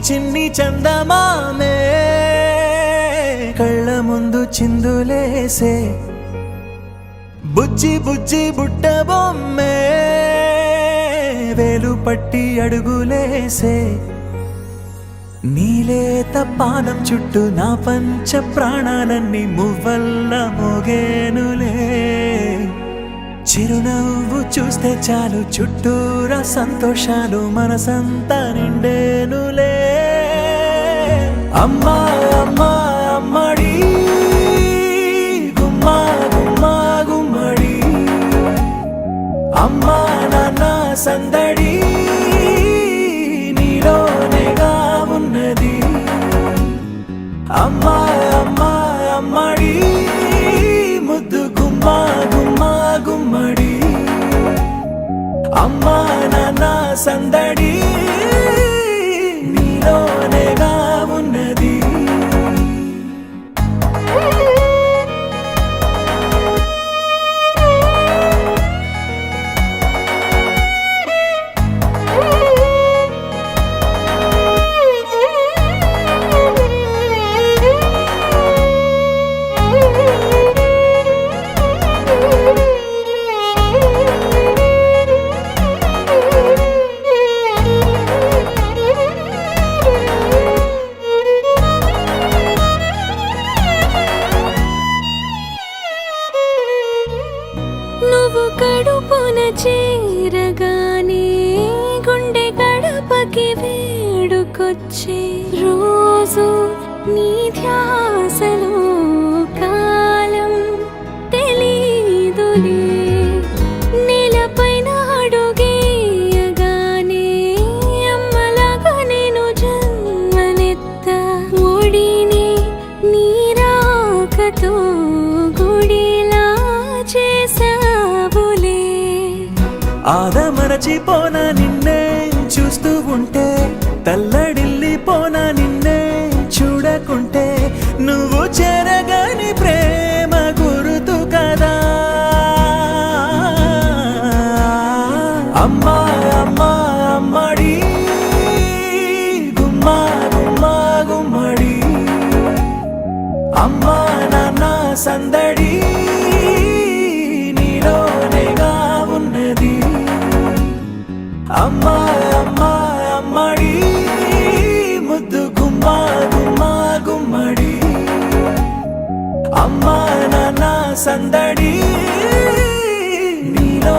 చిన్ని చందమామే కళ్ళ ముందు చిందులేసే బుజ్జి బుజ్జి బుట్ట బొమ్మే వేలు పట్టి అడుగులేసే నీలేత పానం చుట్టూ నా పంచ ప్రాణాలన్నీ మువ్వల్ల మోగేనులే చిరునవ్వు చూస్తే చాలు చుట్టూరా సంతోషాలు మనసంతా నిండేనులే అమ్మా అమ్మా అమ్మడి గుమ్మా గుమ్మా గుమ్మడి అమ్మా నాన్న సందడి నీలోనేగా ఉన్నది అమ్మా అమ్మా అమ్మడి ముద్దు గుమ్మా గుమ్మా గుమ్మడి అమ్మా నాన్న సందడి నీలోనేగా ఉన్నది నువ్వు కడుపున చేరగానే గుండె గడపకి వేడుకొచ్చే రోజు నీ ధ్యాసలో కాలం తెలీదులే నేలపైన అడుగేయగానే అమ్మలాగా నేను జన్మనెత్త ఒడిని నీ రాకతో గుడిలా చేసావులే ఆదమరచిపోనా నిన్నే చూస్తూ ఉంటే తల్లడిల్లిపోనా నిన్నే చూడకుంటే నువ్వు చెరగని ప్రేమ గురుతు కదా అమ్మా అమ్మా అమ్మడి గుమ్మా గుమ్మా గుమ్మడి అమ్మా నాన్న సందడి నీలోనేగా ఉన్నది అమ్మా అమ్మా అమ్మడి ముద్దు గుమ్మా గుమ్మా గుమ్మడి అమ్మా నాన్న సందడి నీలో